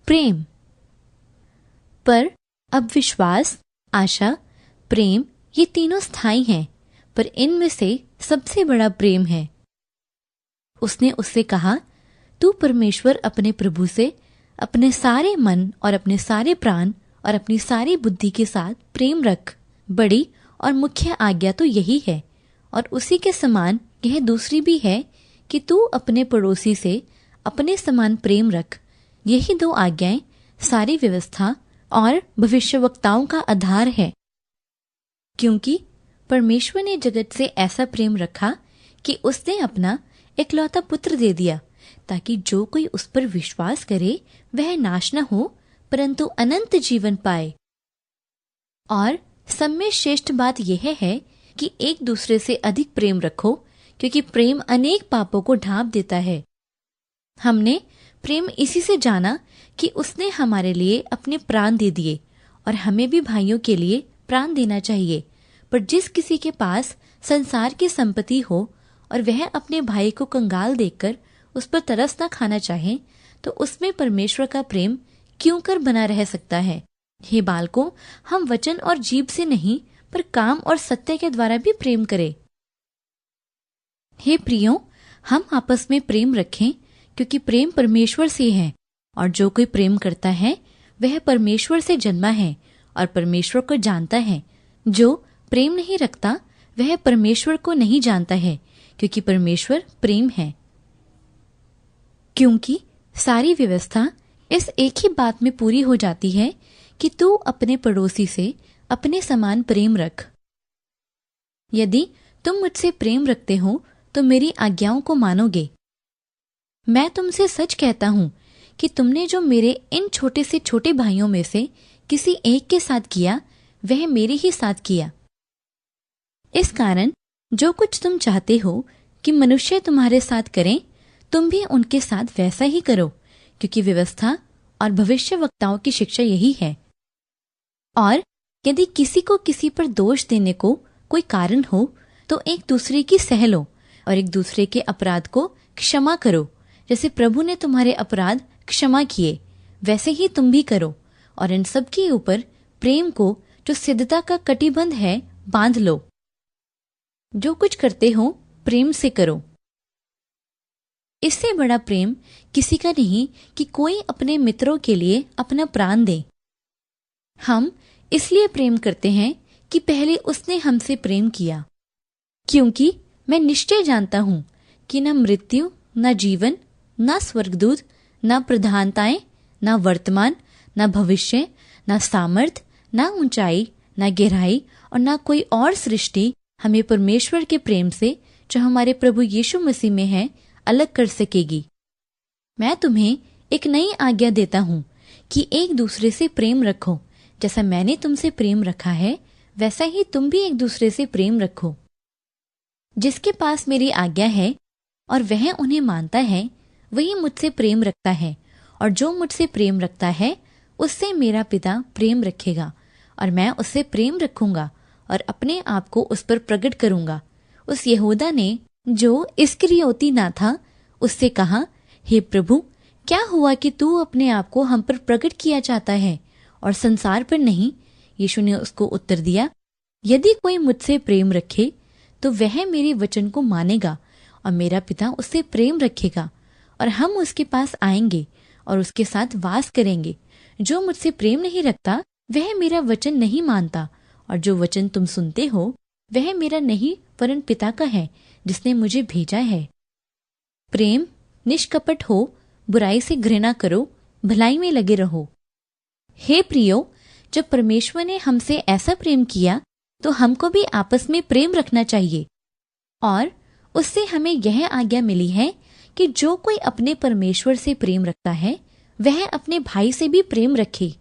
प्रेम। पर अब विश्वास, आशा, प्रेम ये तीनों स्थायी हैं, पर इनमें से सबसे बड़ा प्रेम है। उसने उससे कहा, तू परमेश्वर अपने प्रभु से अपने सारे मन और अपने सारे प्राण और अपनी सारी बुद्धि के साथ प्रेम रख। बड़ी और मुख्य आज्ञा तो यही है, और उसी के समान यह दूसरी भी है कि तू अपने पड़ोसी से अपने समान प्रेम रख। यही दो आज्ञाएं सारी व्यवस्था और भविष्यवक्ताओं का आधार है। क्योंकि परमेश्वर ने जगत से ऐसा प्रेम रखा कि उसने अपना इकलौता पुत्र दे दिया, ताकि जो कोई उस पर विश्वास करे वह नाश न हो, परंतु अनंत जीवन पाए। और सब में श्रेष्ठ बात यह है कि एक दूसरे से अधिक प्रेम रखो, क्योंकि प्रेम अनेक पापों को ढांप देता है। हमने प्रेम इसी से जाना कि उसने हमारे लिए अपने प्राण दे दिए, और हमें भी भाइयों के लिए प्राण देना चाहिए। पर जिस किसी के पास संसार की संपत्ति हो और वह अपने भाई को कंगाल देखकर उस पर तरस न खाना चाहे, तो उसमें परमेश्वर का प्रेम क्यों कर बना रह सकता है। हे बालकों, हम वचन और जीभ से नहीं, पर काम और सत्य के द्वारा भी प्रेम करें। हे प्रियो, हम आपस में प्रेम रखें, क्योंकि प्रेम परमेश्वर से है, और जो कोई प्रेम करता है वह परमेश्वर से जन्मा है और परमेश्वर को जानता है। जो प्रेम नहीं रखता वह परमेश्वर को नहीं जानता है, क्योंकि परमेश्वर प्रेम है। क्योंकि सारी व्यवस्था इस एक ही बात में पूरी हो जाती है कि तू अपने पड़ोसी से अपने समान प्रेम रख। यदि तुम मुझसे प्रेम रखते हो तो मेरी आज्ञाओं को मानोगे। मैं तुमसे सच कहता हूं कि तुमने जो मेरे इन छोटे से छोटे भाइयों में से किसी एक के साथ किया, वह मेरे ही साथ किया। इस कारण जो कुछ तुम चाहते हो कि मनुष्य तुम्हारे साथ करें, तुम भी उनके साथ वैसा ही करो, क्योंकि व्यवस्था और भविष्यवक्ताओं की शिक्षा यही है। और यदि किसी को किसी पर दोष देने को कोई कारण हो, तो एक दूसरे की सह लो और एक दूसरे के अपराध को क्षमा करो। जैसे प्रभु ने तुम्हारे अपराध क्षमा किए, वैसे ही तुम भी करो। और इन सब के ऊपर प्रेम को, जो सिद्धता का कटिबंध है, बांध लो। जो कुछ करते हो प्रेम से करो। इससे बड़ा प्रेम किसी का नहीं कि कोई अपने मित्रों के लिए अपना प्राण दे। हम इसलिए प्रेम करते हैं कि पहले उसने हमसे प्रेम किया। क्योंकि मैं निश्चय जानता हूं कि न मृत्यु, न जीवन, न स्वर्गदूत, न प्रधानताएं, न वर्तमान, न भविष्य, न सामर्थ, न ऊंचाई, न गहराई और न कोई और सृष्टि हमें परमेश्वर के प्रेम से, जो हमारे प्रभु यीशु मसीह में है, अलग कर सकेगी। मैं तुम्हें एक नई आज्ञा देता हूं कि एक दूसरे से प्रेम रखो। जैसा मैंने तुमसे प्रेम रखा है, वैसा ही तुम भी एक दूसरे से प्रेम रखो। जिसके पास मेरी आज्ञा है और वह उन्हें मानता है, वही मुझसे प्रेम रखता है, और जो मुझसे प्रेम रखता है उससे मेरा पिता प्रेम रखेगा, और मैं उससे प्रेम रखूंगा और अपने आप को उस पर प्रकट करूंगा। उस यहूदा ने, जो इस्करियोती ना था, उससे कहा, हे प्रभु, क्या हुआ कि तू अपने आप को हम पर प्रकट किया चाहता है और संसार पर नहीं? यीशु ने उसको उत्तर दिया, यदि कोई मुझसे प्रेम रखे तो वह मेरे वचन को मानेगा, और मेरा पिता उससे प्रेम रखेगा, और हम उसके पास आएंगे और उसके साथ वास करेंगे। जो मुझसे प्रेम नहीं रखता वह मेरा वचन नहीं मानता, और जो वचन तुम सुनते हो वह मेरा नहीं वरन पिता का है, जिसने मुझे भेजा है। प्रेम निष्कपट हो, बुराई से घृणा करो, भलाई में लगे रहो। हे प्रियो, जब परमेश्वर ने हमसे ऐसा प्रेम किया, तो हमको भी आपस में प्रेम रखना चाहिए। और उससे हमें यह आज्ञा मिली है कि जो कोई अपने परमेश्वर से प्रेम रखता है, वह अपने भाई से भी प्रेम रखे।